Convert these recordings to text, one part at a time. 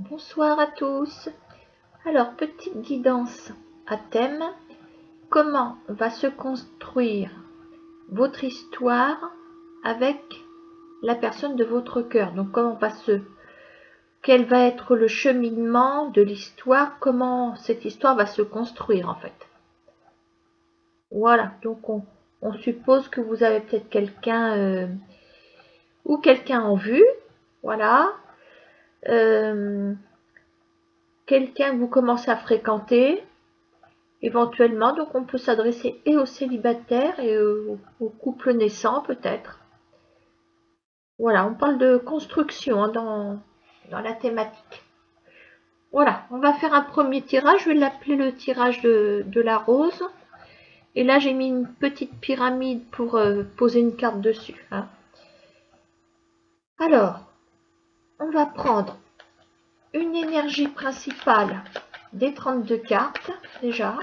Bonsoir à tous. Alors, petite guidance à thème. Comment va se construire votre histoire avec la personne de votre cœur? Donc, quel va être le cheminement de l'histoire? Comment cette histoire va se construire en fait? Voilà, donc on suppose que vous avez peut-être quelqu'un ou quelqu'un en vue. Voilà. Quelqu'un que vous commencez à fréquenter éventuellement, donc on peut s'adresser et aux célibataires et aux couples naissants peut-être. Voilà, on parle de construction hein, dans la thématique. Voilà, on va faire un premier tirage, je vais l'appeler le tirage de la rose. Et là j'ai mis une petite pyramide pour poser une carte dessus. Hein. Alors, on va prendre une énergie principale des 32 cartes déjà.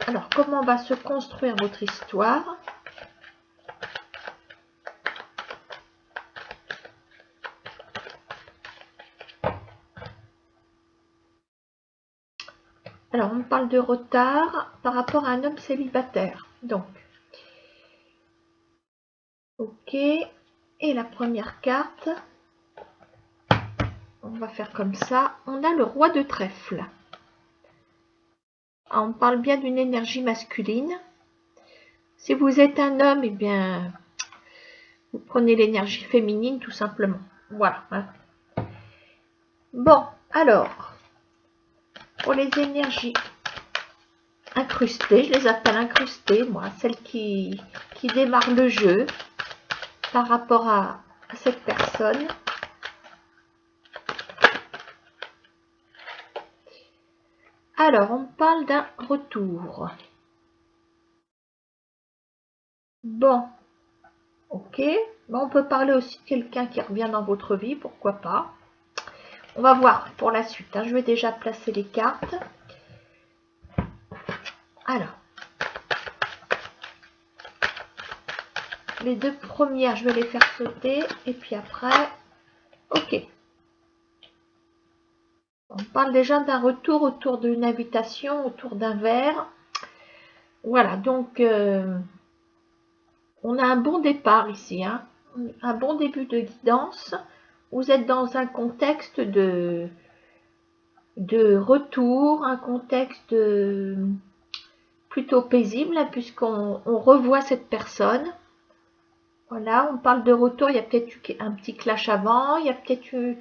Alors, comment va se construire votre histoire? Alors, on parle de retard par rapport à un homme célibataire. Donc, ok. Et la première carte, on va faire comme ça. On a le roi de trèfle. On parle bien d'une énergie masculine. Si vous êtes un homme, eh bien, vous prenez l'énergie féminine tout simplement. Voilà. Hein. Bon, alors, pour les énergies incrustées, je les appelle incrustées, moi, celles qui démarrent le jeu par rapport à cette personne. Alors, on parle d'un retour. Bon, ok. Bon, on peut parler aussi de quelqu'un qui revient dans votre vie, pourquoi pas. On va voir pour la suite. Hein. Je vais déjà placer les cartes. Alors, les deux premières, je vais les faire sauter. Et puis après, ok. On parle déjà d'un retour autour d'une invitation, autour d'un verre. Voilà, donc on a un bon départ ici, hein, un bon début de guidance. Vous êtes dans un contexte de retour, un contexte plutôt paisible, hein, puisqu'on revoit cette personne. Voilà, on parle de retour, il y a peut-être eu un petit clash avant, il y a peut-être eu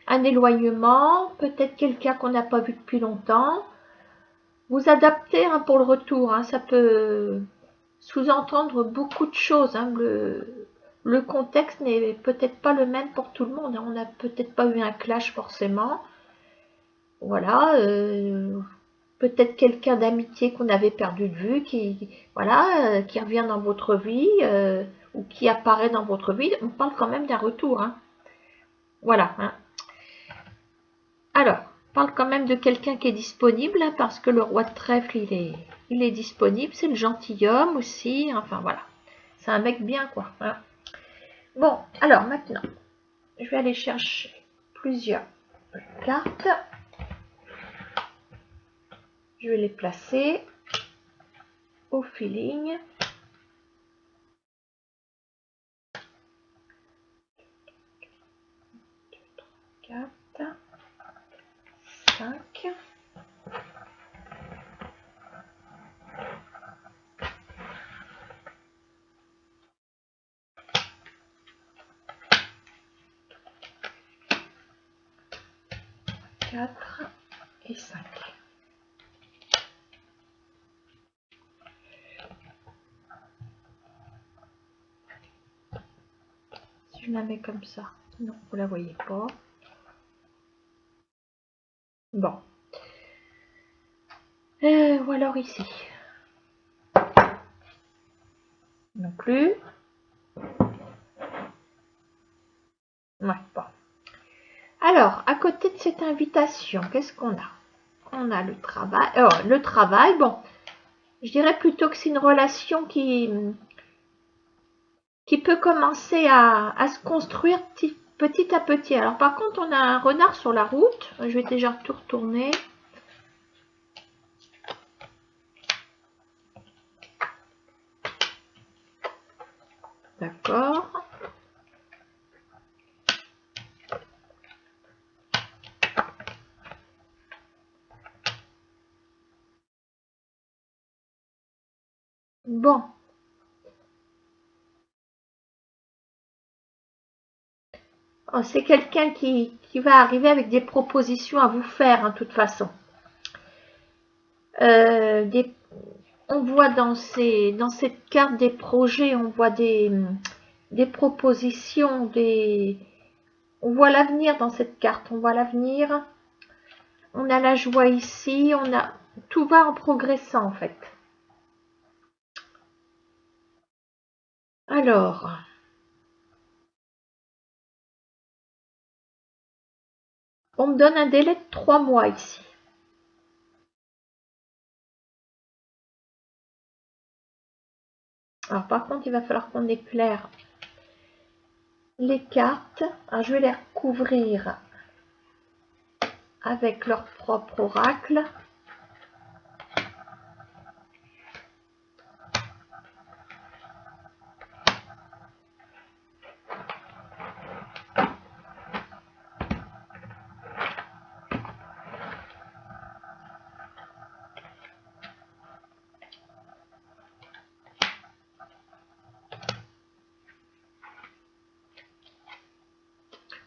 un éloignement, peut-être quelqu'un qu'on n'a pas vu depuis longtemps. Vous adaptez hein, pour le retour, hein, ça peut sous-entendre beaucoup de choses. Hein, le contexte n'est peut-être pas le même pour tout le monde. Hein, on n'a peut-être pas eu un clash forcément. Voilà, peut-être quelqu'un d'amitié qu'on avait perdu de vue, qui revient dans votre vie ou qui apparaît dans votre vie. On parle quand même d'un retour. Hein. Voilà. Hein. Alors, on parle quand même de quelqu'un qui est disponible hein, parce que le roi de trèfle, il est disponible. C'est le gentilhomme aussi. Enfin, voilà. C'est un mec bien, quoi. Hein. Bon, alors maintenant, je vais aller chercher plusieurs cartes. Je vais les placer au feeling. Quatre, 5. Et 5. Si je la mets comme ça, non, vous la voyez pas. Bon. Ou alors ici. Non plus. Ouais, bon. Alors, à côté de cette invitation, qu'est-ce qu'on a? On a le travail. Le travail, bon, je dirais plutôt que c'est une relation qui peut commencer à se construire petit à petit. Alors par contre, on a un renard sur la route. Je vais déjà tout retourner. D'accord. Bon. Oh, c'est quelqu'un qui va arriver avec des propositions à vous faire, hein, de toute façon. On voit dans cette carte des projets, on voit des propositions, on voit l'avenir dans cette carte, on voit l'avenir. On a la joie ici, tout va en progressant en fait. Alors, on me donne un délai de 3 mois ici. Alors par contre, il va falloir qu'on éclaire les cartes. Alors, je vais les recouvrir avec leur propre oracle.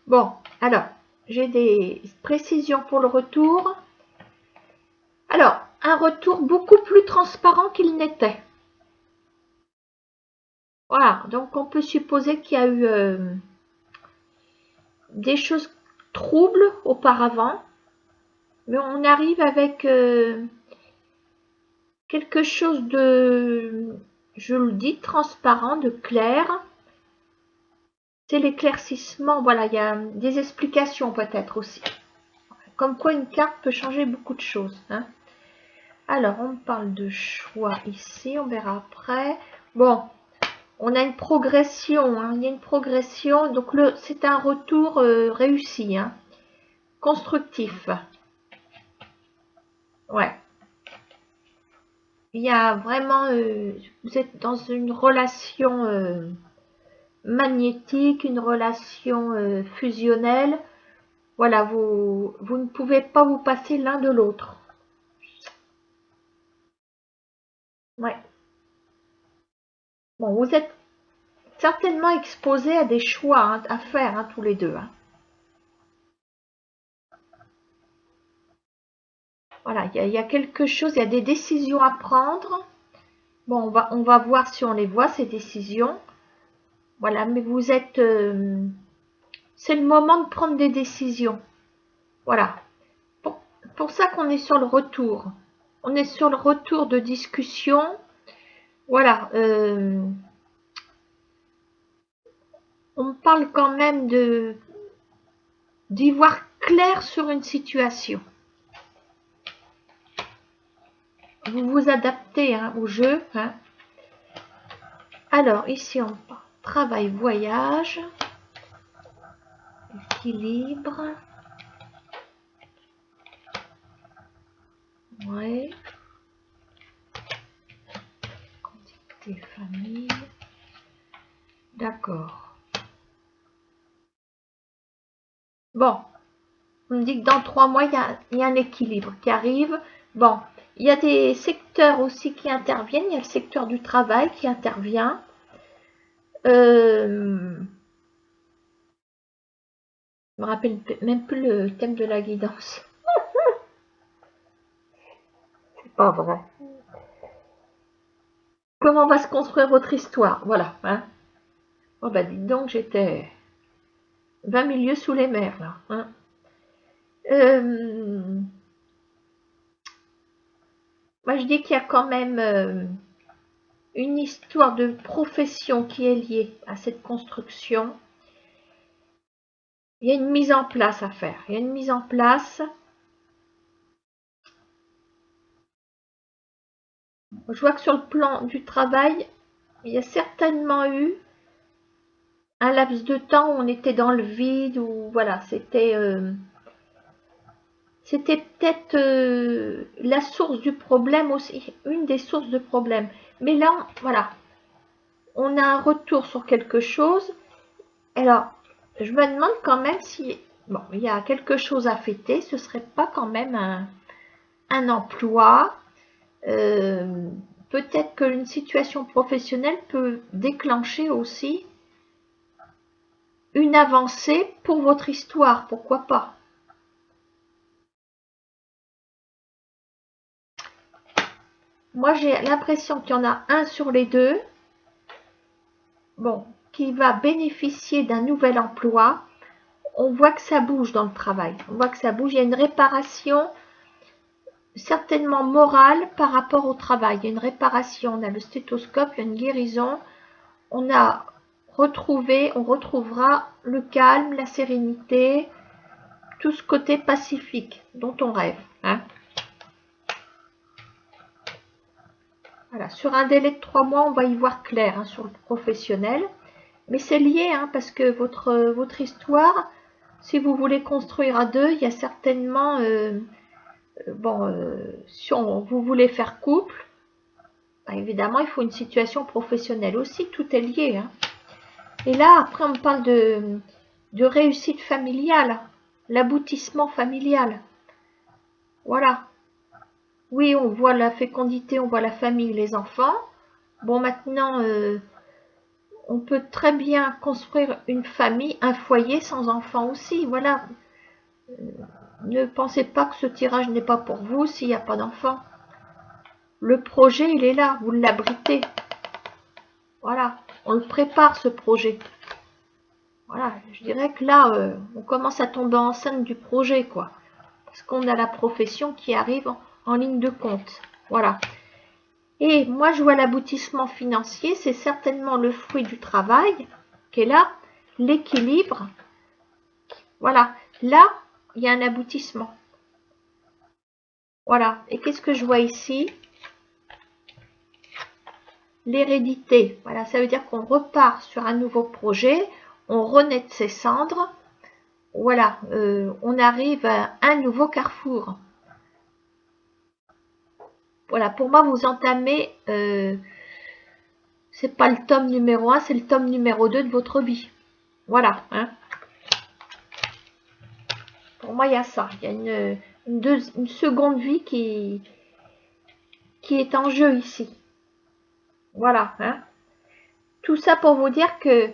Bon, alors, j'ai des précisions pour le retour. Alors, un retour beaucoup plus transparent qu'il n'était. Voilà, donc on peut supposer qu'il y a eu des choses troubles auparavant, mais on arrive avec quelque chose de, je le dis, transparent, de clair. C'est l'éclaircissement, voilà, il y a des explications peut-être aussi. Comme quoi une carte peut changer beaucoup de choses. Hein. Alors, on parle de choix ici, on verra après. Bon, on a une progression, hein, il y a une progression, donc c'est un retour réussi, hein, constructif. Ouais. Il y a vraiment, vous êtes dans une relation magnétique, une relation fusionnelle. Voilà, vous ne pouvez pas vous passer l'un de l'autre. Ouais. Bon, vous êtes certainement exposés à des choix hein, à faire, hein, tous les deux. Hein. Voilà, il y a quelque chose, il y a des décisions à prendre. Bon, on va voir si on les voit, ces décisions. Voilà, mais vous êtes... c'est le moment de prendre des décisions. Voilà. Pour ça qu'on est sur le retour. On est sur le retour de discussion. Voilà. On parle quand même d'y voir clair sur une situation. Vous vous adaptez hein, au jeu. Hein. Alors, ici, on parle travail, voyage, équilibre. Ouais. Quantité, famille. D'accord. Bon. On me dit que dans 3 mois, il y a un équilibre qui arrive. Bon. Il y a des secteurs aussi qui interviennent. Il y a le secteur du travail qui intervient. Je me rappelle même plus le thème de la guidance. C'est pas vrai. Comment va se construire votre histoire? Voilà. Hein. Oh bah dites donc, j'étais 20 milieux sous les mers là. Hein. Moi je dis qu'il y a quand même une histoire de profession qui est liée à cette construction. Il y a une mise en place à faire. Il y a une mise en place. Je vois que sur le plan du travail, il y a certainement eu un laps de temps où on était dans le vide, ou voilà, c'était peut-être la source du problème aussi, une des sources de problème. Mais là, voilà, on a un retour sur quelque chose. Alors, je me demande quand même si, bon, il y a quelque chose à fêter, ce serait pas quand même un emploi. euh, Peut-être qu'une situation professionnelle peut déclencher aussi une avancée pour votre histoire, pourquoi pas. Moi, j'ai l'impression qu'il y en a un sur les deux, bon, qui va bénéficier d'un nouvel emploi. On voit que ça bouge dans le travail, on voit que ça bouge, il y a une réparation certainement morale par rapport au travail, il y a une réparation, on a le stéthoscope, il y a une guérison, on a retrouvé, on retrouvera le calme, la sérénité, tout ce côté pacifique dont on rêve. Hein. Voilà. Sur un délai de 3 mois, on va y voir clair, hein, sur le professionnel. Mais c'est lié, hein, parce que votre histoire, si vous voulez construire à deux, il y a certainement, si vous voulez faire couple, bah, évidemment, il faut une situation professionnelle aussi, tout est lié. Hein. Et là, après, on parle de réussite familiale, l'aboutissement familial. Voilà. Oui, on voit la fécondité, on voit la famille, les enfants. Bon, maintenant, on peut très bien construire une famille, un foyer sans enfants aussi. Voilà. Ne pensez pas que ce tirage n'est pas pour vous s'il n'y a pas d'enfants. Le projet, il est là, vous l'abritez. Voilà, on le prépare ce projet. Voilà, je dirais que là, on commence à tomber enceinte du projet, quoi. Parce qu'on a la profession qui arrive en ligne de compte. Voilà. Et moi, je vois l'aboutissement financier, c'est certainement le fruit du travail qui est là, l'équilibre. Voilà, là, il y a un aboutissement. Voilà, et qu'est-ce que je vois ici? L'hérédité. Voilà, ça veut dire qu'on repart sur un nouveau projet, on renaît de ses cendres. Voilà, on arrive à un nouveau carrefour. Voilà, pour moi, vous entamez, c'est pas le tome numéro 1, c'est le tome numéro 2 de votre vie. Voilà, hein. Pour moi, il y a ça. Il y a une seconde vie qui est en jeu ici. Voilà, hein. Tout ça pour vous dire que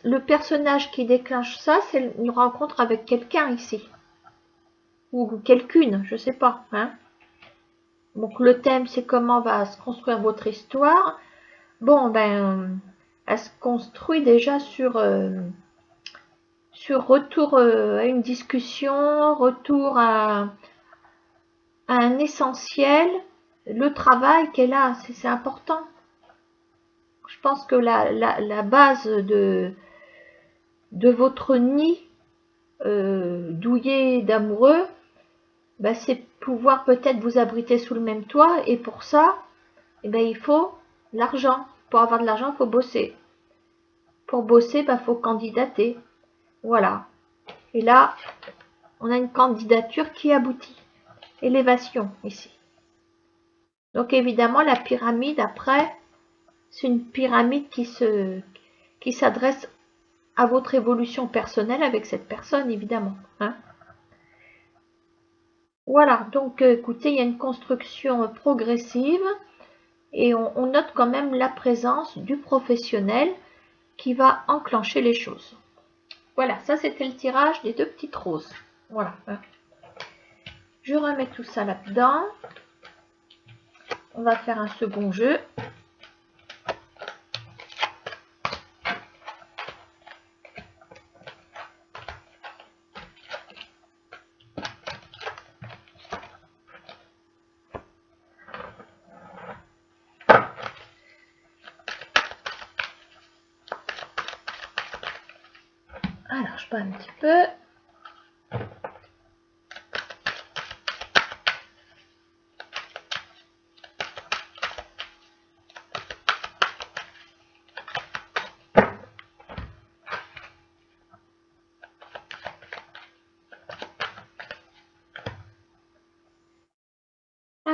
le personnage qui déclenche ça, c'est une rencontre avec quelqu'un ici. Ou quelqu'une, je sais pas, hein. Donc le thème, c'est comment va se construire votre histoire. Bon, ben, elle se construit déjà sur retour à une discussion, retour à un essentiel, le travail qui est là, c'est important. Je pense que la base de votre nid douillet d'amoureux, ben, c'est pouvoir peut-être vous abriter sous le même toit, et pour ça, eh ben, il faut l'argent. Pour avoir de l'argent, il faut bosser. Pour bosser, ben, il faut candidater. Voilà. Et là, on a une candidature qui aboutit. Élévation ici. Donc évidemment, la pyramide, après, c'est une pyramide qui s'adresse à votre évolution personnelle avec cette personne, évidemment. Hein. Voilà, donc écoutez, il y a une construction progressive et on note quand même la présence du professionnel qui va enclencher les choses. Voilà, ça c'était le tirage des deux petites roses. Voilà. Hein. Je remets tout ça là-dedans. On va faire un second jeu. Alors, je bats un petit peu.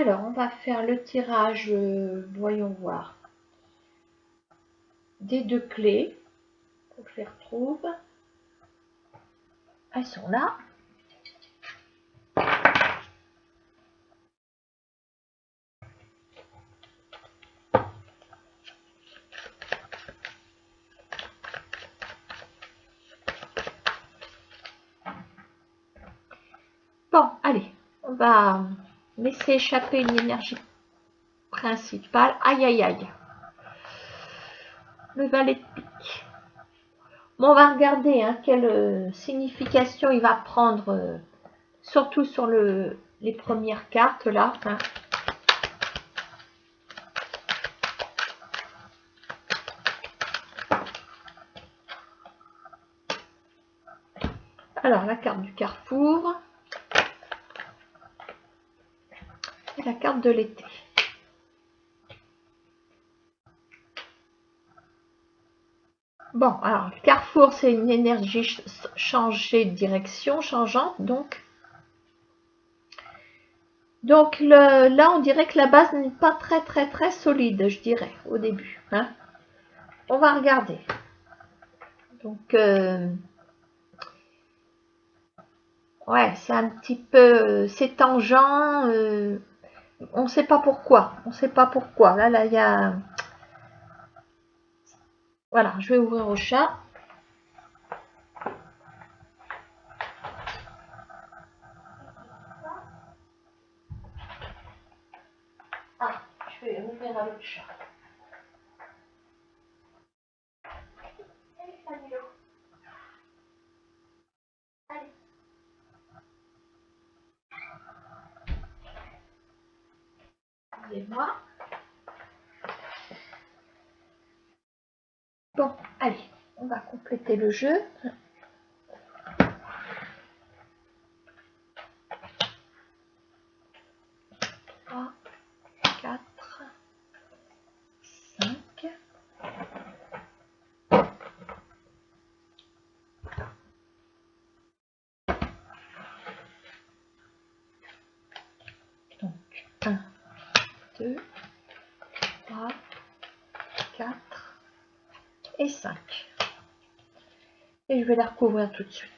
Alors, on va faire le tirage, voyons voir, des 2 clés. Faut que je les retrouve. Elles sont là. Bon, allez, on va laisser échapper une énergie principale. Aïe, aïe, aïe. Le valet de pique. Bon, on va regarder hein, quelle signification il va prendre, surtout sur les premières cartes là. Hein. Alors, la carte du carrefour et la carte de l'été. Bon, alors, le carrefour, c'est une énergie changée de direction, changeante, donc. Donc, là, on dirait que la base n'est pas très solide, je dirais, au début. Hein. On va regarder. Donc, ouais, c'est un petit peu, c'est tangent, on ne sait pas pourquoi, on ne sait pas pourquoi. Là, il y a, voilà, je vais ouvrir au chat. Ah, je vais ouvrir à l'autre chat. Allez. Excusez-moi. Bon, allez, on va compléter le jeu. 3, 4, 5. Donc, 1, 2, 3, 4 et 5. Et je vais la recouvrir tout de suite.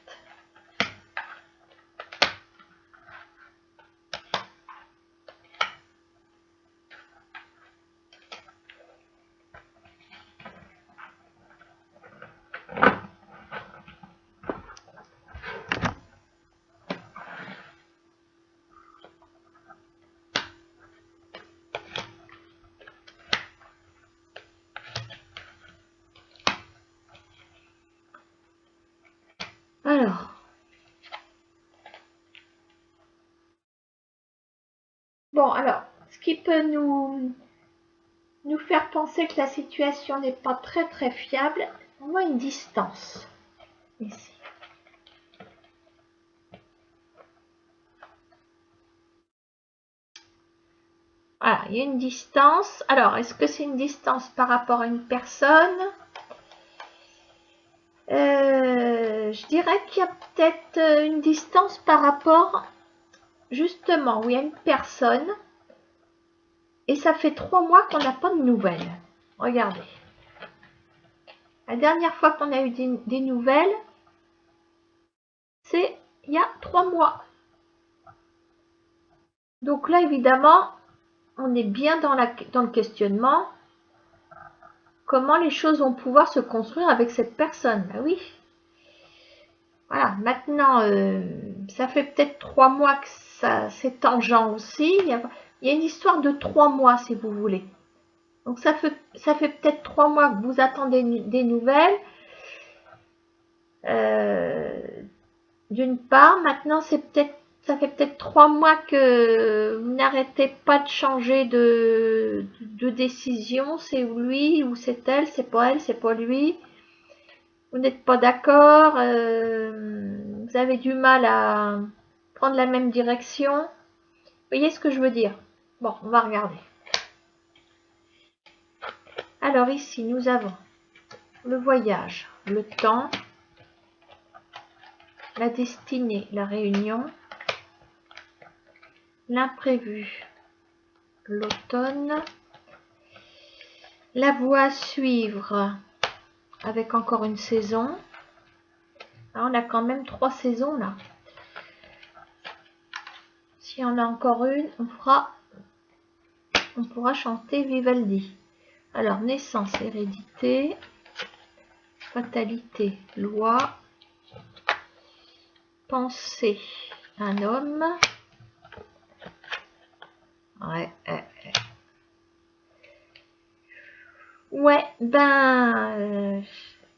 Alors, bon, alors, ce qui peut nous faire penser que la situation n'est pas très fiable, on a une distance ici. Voilà, il y a une distance. Alors, est-ce que c'est une distance par rapport à une personne? Je dirais qu'il y a peut-être une distance par rapport, justement, où il y a une personne. Et ça fait 3 mois qu'on n'a pas de nouvelles. Regardez. La dernière fois qu'on a eu des nouvelles, c'est il y a 3 mois. Donc là, évidemment, on est bien dans le questionnement. Comment les choses vont pouvoir se construire avec cette personne? Ben oui. Voilà, maintenant, ça fait peut-être 3 mois que c'est tangent aussi. Il y a une histoire de 3 mois, si vous voulez. Donc, ça fait peut-être 3 mois que vous attendez des nouvelles. D'une part, maintenant, ça fait peut-être 3 mois que vous n'arrêtez pas de changer de décision. C'est lui ou c'est elle, c'est pas elle, c'est pas lui. Vous n'êtes pas d'accord, vous avez du mal à prendre la même direction. Vous voyez ce que je veux dire? Bon, on va regarder. Alors ici, nous avons le voyage, le temps, la destinée, la réunion, l'imprévu, l'automne. La voie à suivre avec encore une saison. Là, on a quand même 3 saisons là. Si on a encore une, on pourra chanter Vivaldi. Alors, naissance, hérédité, fatalité, loi, pensée, un homme. Ouais, ben,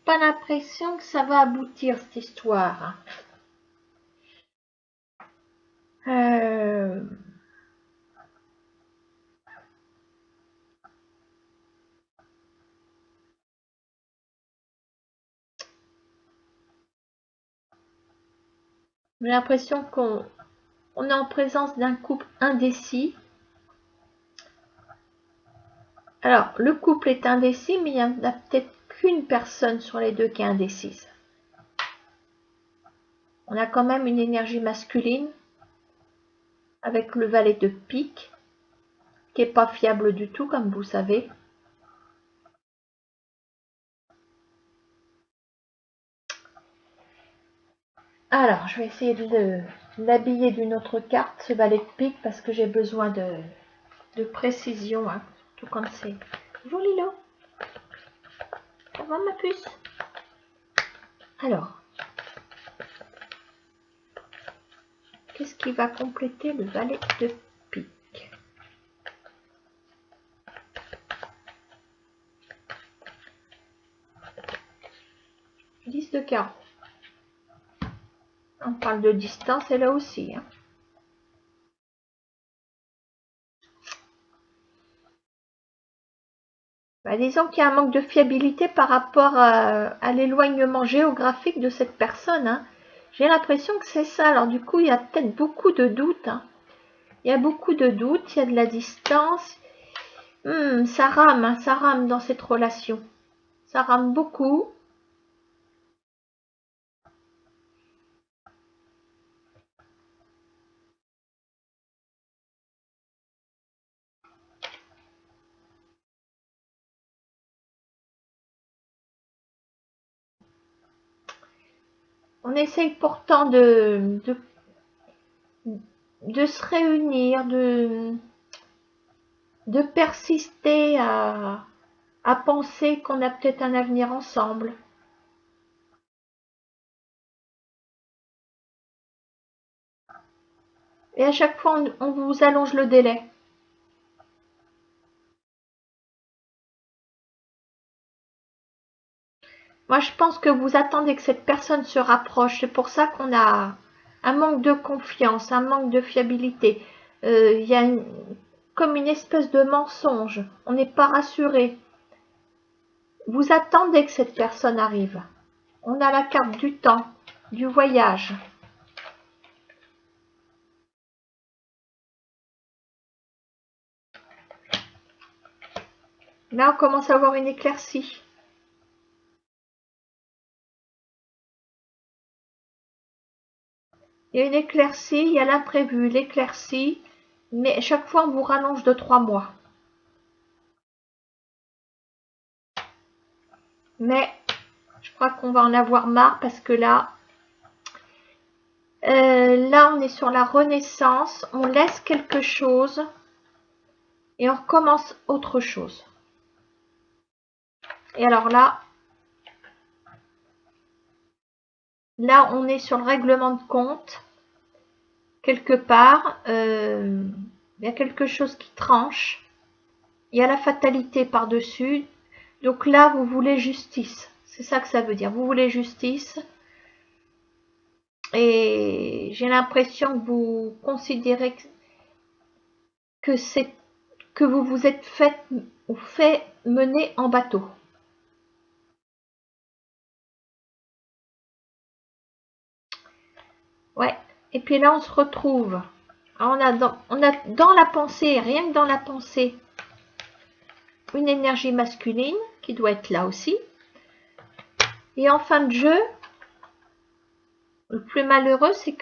pas l'impression que ça va aboutir cette histoire. J'ai l'impression qu'on est en présence d'un couple indécis. Alors, le couple est indécis, mais il n'y en a peut-être qu'une personne sur les deux qui est indécise. On a quand même une énergie masculine avec le valet de pique qui n'est pas fiable du tout, comme vous savez. Alors, je vais essayer de l'habiller d'une autre carte, ce valet de pique, parce que j'ai besoin de précision, hein, tout comme c'est joli là. Ça va ma puce? Alors, qu'est-ce qui va compléter le valet de pique? Dix de carreau. On parle de distance et là aussi. Hein. Bah, disons qu'il y a un manque de fiabilité par rapport à l'éloignement géographique de cette personne. Hein. J'ai l'impression que c'est ça. Alors du coup, il y a peut-être beaucoup de doutes. Hein. Il y a beaucoup de doutes, il y a de la distance. Ça rame, hein, ça rame dans cette relation. Ça rame beaucoup. On essaye pourtant de se réunir, de persister à penser qu'on a peut-être un avenir ensemble. Et à chaque fois, on vous allonge le délai. Moi, je pense que vous attendez que cette personne se rapproche. C'est pour ça qu'on a un manque de confiance, un manque de fiabilité. Il y a comme une espèce de mensonge. On n'est pas rassuré. Vous attendez que cette personne arrive. On a la carte du temps, du voyage. Là, on commence à avoir une éclaircie. Il y a une éclaircie, il y a l'imprévu, l'éclaircie, mais chaque fois on vous rallonge de 3 mois. Mais je crois qu'on va en avoir marre parce que là, on est sur la renaissance, on laisse quelque chose et on recommence autre chose. Et alors là, on est sur le règlement de compte. Quelque part, il y a quelque chose qui tranche. Il y a la fatalité par-dessus. Donc là, vous voulez justice. C'est ça que ça veut dire. Vous voulez justice. Et j'ai l'impression que vous considérez que vous vous êtes fait mener en bateau. Ouais. Et puis là, on se retrouve. On a dans la pensée, rien que dans la pensée, une énergie masculine qui doit être là aussi. Et en fin de jeu, le plus malheureux, c'est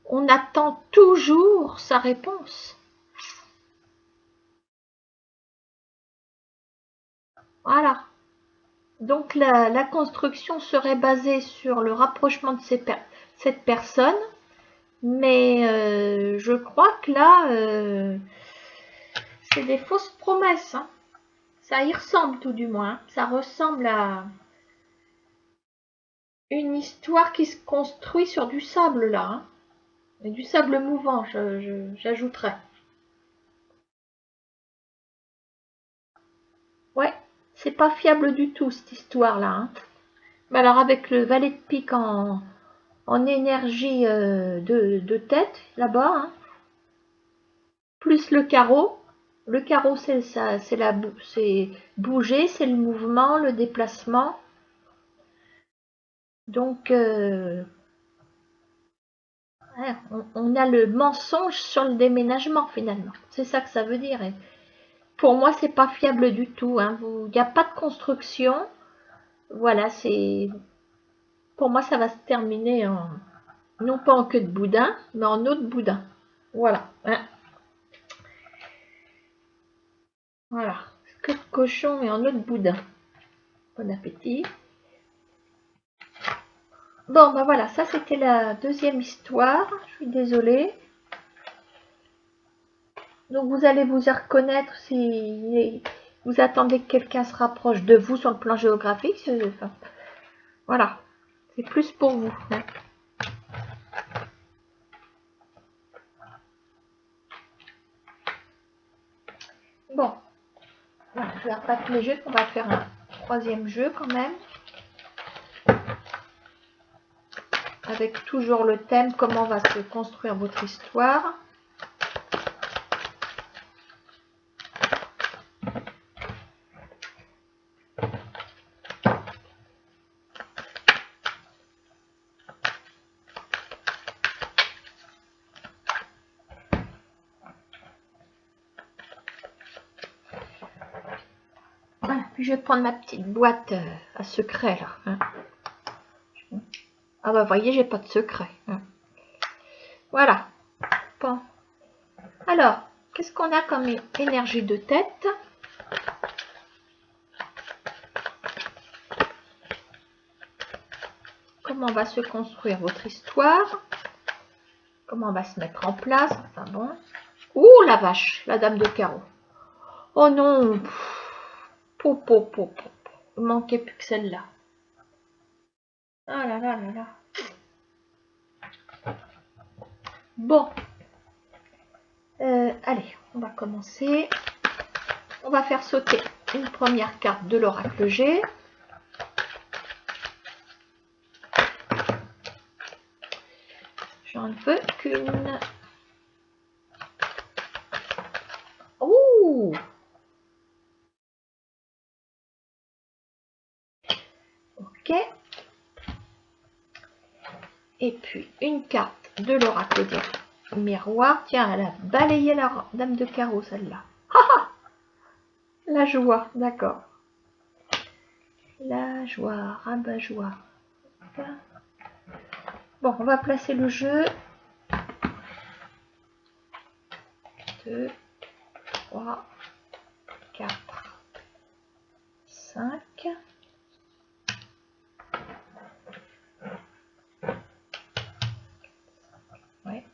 on attend toujours sa réponse. Voilà. Donc la construction serait basée sur le rapprochement de cette personne, mais je crois que là, c'est des fausses promesses. Hein. Ça y ressemble tout du moins. Ça ressemble à une histoire qui se construit sur du sable là. Hein. Et du sable mouvant, j'ajouterais. Ouais, c'est pas fiable du tout cette histoire-là. Hein. Mais alors avec le valet de pique en énergie de tête, là-bas, hein, plus le carreau c'est ça, c'est bouger, c'est le mouvement, le déplacement. Donc, on a le mensonge sur le déménagement finalement. C'est ça que ça veut dire. Et pour moi, c'est pas fiable du tout. Hein. Il n'y a pas de construction. Voilà, c'est. Pour moi, ça va se terminer en. Non pas en queue de boudin, mais en eau de boudin. Voilà. Hein. Voilà. Queue de cochon et en eau de boudin. Bon appétit. Bon, ben voilà, ça c'était la deuxième histoire. Je suis désolée. Donc vous allez vous y reconnaître si vous attendez que quelqu'un se rapproche de vous sur le plan géographique. Enfin, voilà, c'est plus pour vous. Hein. Bon, voilà, je vais rebattre les jeux. On va faire un troisième jeu quand même. Avec toujours le thème comment va se construire votre histoire. Voilà, puis je vais prendre ma petite boîte à secret là. Hein. Ah bah voyez, j'ai pas de secret. Hein. Voilà. Bon. Alors, qu'est-ce qu'on a comme énergie de tête? Comment va se construire votre histoire? Comment on va se mettre en place? Enfin bon. Ouh la vache, la dame de carreau. Oh non. Il manquait plus que celle-là. Ah là là là là. Bon. Allez, on va commencer. On va faire sauter une première carte de l'oracle G. J'en veux qu'une. Ouh. Ok. Et puis une carte de l'oracle des miroirs. Tiens, elle a balayé la dame de carreau, celle-là. La joie, d'accord. La joie, rabat-joie. Bon, on va placer le jeu. 2, 3, 4, 5. Ouais.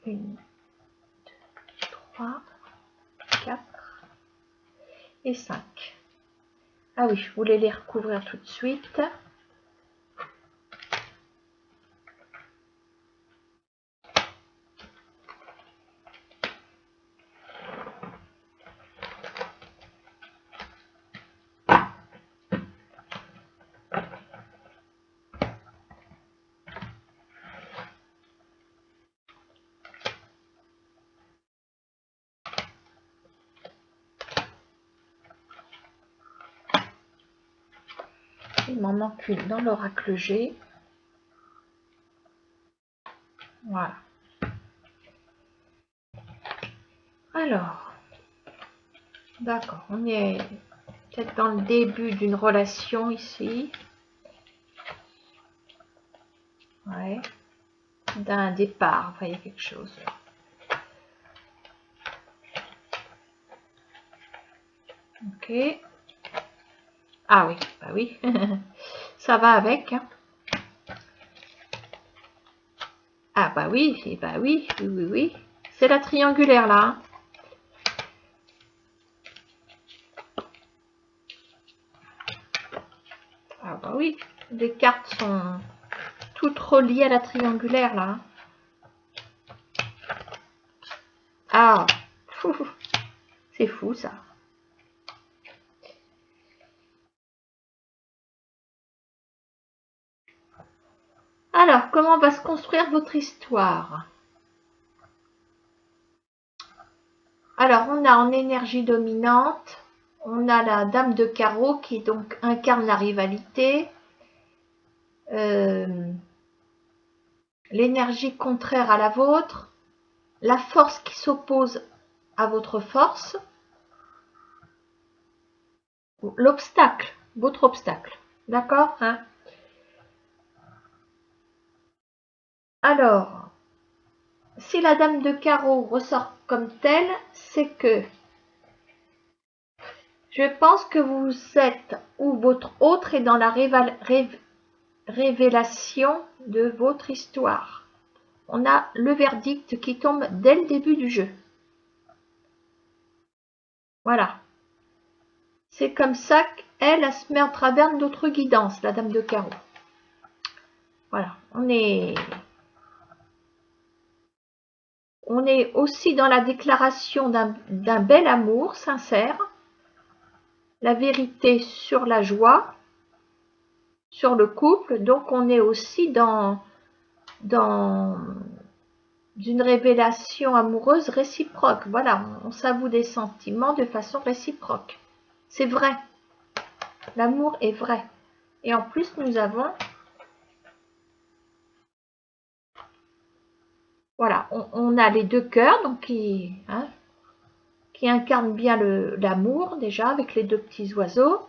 1, 2, 3, 4 et 5. Ah oui, je voulais les recouvrir tout de suite. Il m'en manque une dans l'oracle G. Voilà. Alors, d'accord, on est peut-être dans le début d'une relation ici. Ouais. D'un départ, enfin, il y a quelque chose. Ok. Ah oui, bah oui. Ça va avec. Hein. Ah bah oui, et bah oui, oui, oui, oui. C'est la triangulaire là. Hein. Ah bah oui, les cartes sont toutes reliées à la triangulaire là. Hein. Ah, c'est fou ça. Alors, comment va se construire votre histoire? Alors, on a en énergie dominante, on a la dame de carreau qui donc incarne la rivalité, l'énergie contraire à la vôtre, la force qui s'oppose à votre force, l'obstacle, votre obstacle. D'accord, hein? Alors, si la dame de carreau ressort comme telle, c'est que je pense que vous êtes, ou votre autre est dans la révélation de votre histoire. On a le verdict qui tombe dès le début du jeu. Voilà. C'est comme ça qu'elle se met en travers d'autres guidances, la dame de carreau. Voilà. On est aussi dans la déclaration d'un bel amour sincère, la vérité sur la joie, sur le couple. Donc on est aussi dans une révélation amoureuse réciproque. Voilà, on s'avoue des sentiments de façon réciproque. C'est vrai. L'amour est vrai. Et en plus, nous avons, voilà, on a les deux cœurs, donc qui incarnent bien l'amour déjà avec les deux petits oiseaux.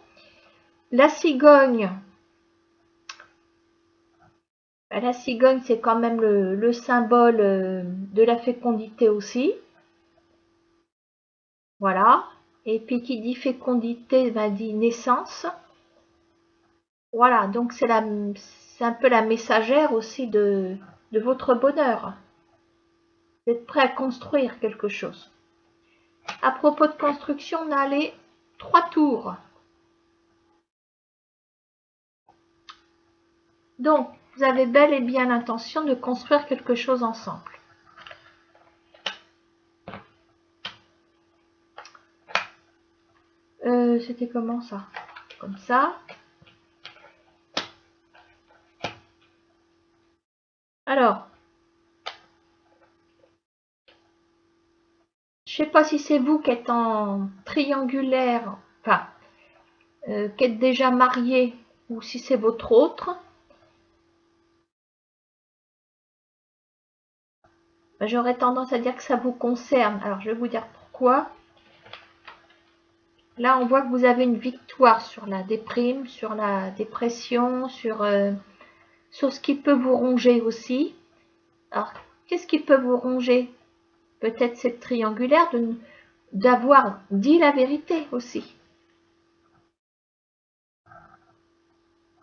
La cigogne, la cigogne, c'est quand même le symbole de la fécondité aussi. Voilà. Et puis qui dit fécondité, dit naissance. Voilà, donc c'est un peu la messagère aussi de votre bonheur. Vous êtes prêt à construire quelque chose. À propos de construction, on a les 3 tours. Donc, vous avez bel et bien l'intention de construire quelque chose ensemble. C'était comment ça? Comme ça. Alors, je ne sais pas si c'est vous qui êtes en triangulaire, enfin, qui êtes déjà marié, ou si c'est votre autre. J'aurais tendance à dire que ça vous concerne. Alors, je vais vous dire pourquoi. Là, on voit que vous avez une victoire sur la déprime, sur la dépression, sur ce qui peut vous ronger aussi. Alors, qu'est-ce qui peut vous ronger? Peut-être cette triangulaire d'avoir dit la vérité aussi.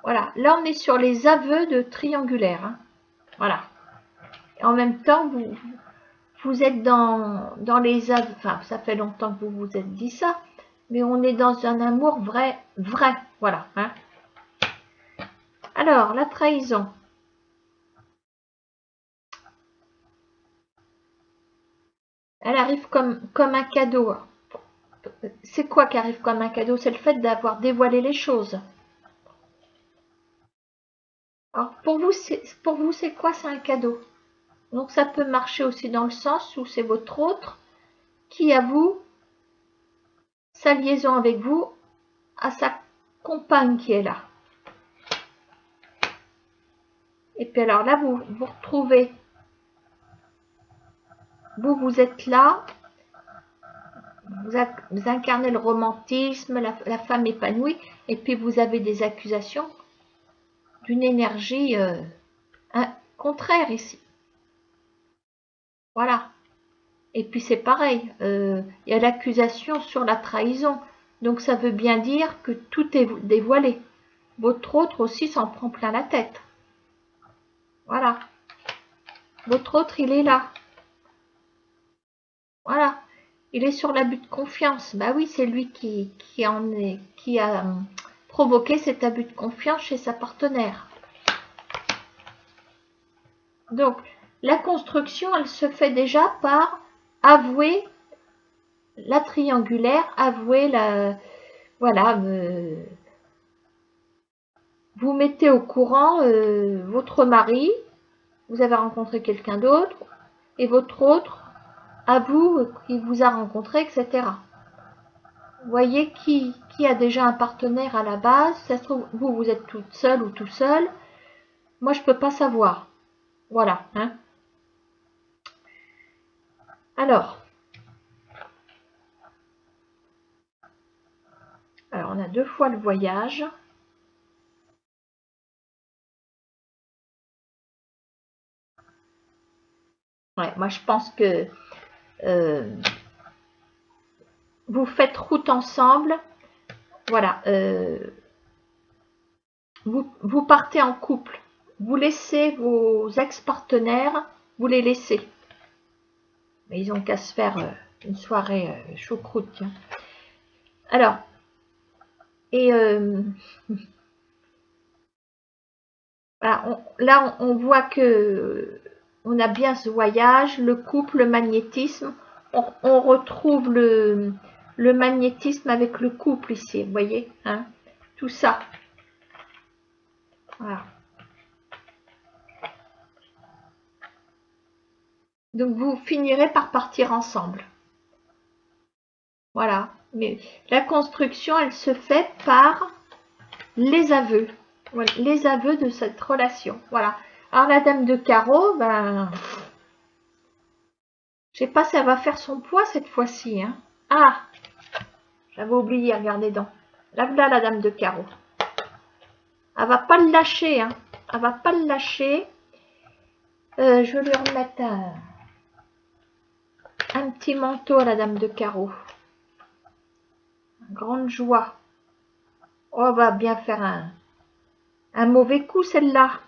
Voilà, là on est sur les aveux de triangulaire. Hein. Voilà. Et en même temps, vous êtes dans les aveux, enfin ça fait longtemps que vous vous êtes dit ça, mais on est dans un amour vrai, voilà. Hein. Alors, la trahison. Elle arrive comme un cadeau. C'est quoi qui arrive comme un cadeau? C'est le fait d'avoir dévoilé les choses. Alors, pour vous, c'est quoi? C'est un cadeau. Donc, ça peut marcher aussi dans le sens où c'est votre autre qui avoue sa liaison avec vous à sa compagne qui est là. Et puis alors là, vous vous retrouvez. Vous êtes là. Vous incarnez le romantisme, la femme épanouie. Et puis vous avez des accusations d'une énergie contraire ici. Voilà. Et puis c'est pareil. Il y a l'accusation sur la trahison. Donc ça veut bien dire que tout est dévoilé. Votre autre aussi s'en prend plein la tête. Voilà. Votre autre, il est là. Voilà. Il est sur l'abus de confiance. Bah oui, c'est lui qui a provoqué cet abus de confiance chez sa partenaire. Donc, la construction, elle se fait déjà par avouer la triangulaire, avouer la... Voilà, vous mettez au courant votre mari, vous avez rencontré quelqu'un d'autre, et votre autre avoue qu'il vous a rencontré, etc. Vous voyez qui a déjà un partenaire à la base. Ça se trouve, vous êtes toute seule ou tout seul. Moi, je ne peux pas savoir. Voilà. Hein. Alors, on a 2 fois le voyage. Ouais, moi, je pense que vous faites route ensemble. Voilà. Vous partez en couple. Vous laissez vos ex-partenaires, vous les laissez. Mais ils ont qu'à se faire une soirée choucroute. Tiens. Alors, et voilà, là, on voit que on a bien ce voyage, le couple, le magnétisme. On retrouve le magnétisme avec le couple ici, vous voyez, hein, tout ça. Voilà. Donc, vous finirez par partir ensemble. Voilà. Mais la construction, elle se fait par les aveux. Voilà, les aveux de cette relation. Voilà. Alors, la dame de carreau, ben... je sais pas si elle va faire son poids cette fois-ci. Hein. Ah, j'avais oublié, regardez donc. Là, voilà la dame de carreau. Elle va pas le lâcher. Hein. Elle va pas le lâcher. Je vais lui remettre un petit manteau à la dame de carreau. Grande joie. Oh, elle va bien faire un mauvais coup, celle-là.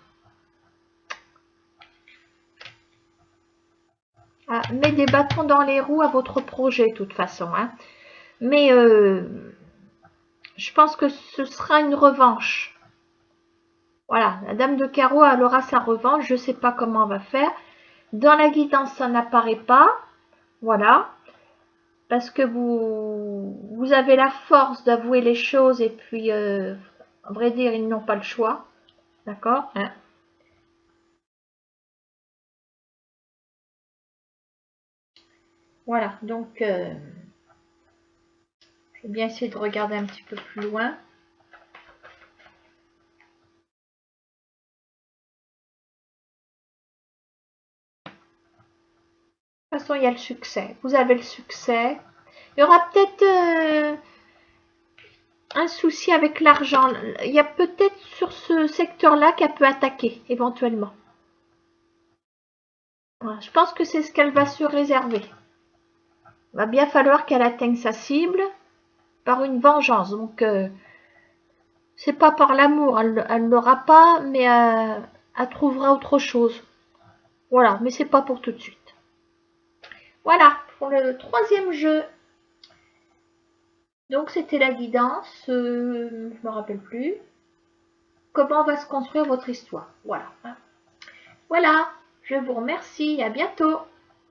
Ah, met des bâtons dans les roues à votre projet, de toute façon. Hein. Mais je pense que ce sera une revanche. Voilà, la dame de carreau, elle aura sa revanche. Je ne sais pas comment elle va faire. Dans la guidance, ça n'apparaît pas. Voilà. Parce que vous avez la force d'avouer les choses et puis, à vrai dire, ils n'ont pas le choix. D'accord, hein. Voilà, donc, je vais bien essayer de regarder un petit peu plus loin. De toute façon, il y a le succès. Vous avez le succès. Il y aura peut-être un souci avec l'argent. Il y a peut-être sur ce secteur-là qu'elle peut attaquer, éventuellement. Voilà, je pense que c'est ce qu'elle va se réserver. Il va bien falloir qu'elle atteigne sa cible par une vengeance. Donc, c'est pas par l'amour. Elle ne l'aura pas, mais elle trouvera autre chose. Voilà, mais c'est pas pour tout de suite. Voilà, pour le 3e jeu. Donc, c'était la guidance. Je me rappelle plus. Comment va se construire votre histoire. Voilà. Voilà, je vous remercie. À bientôt.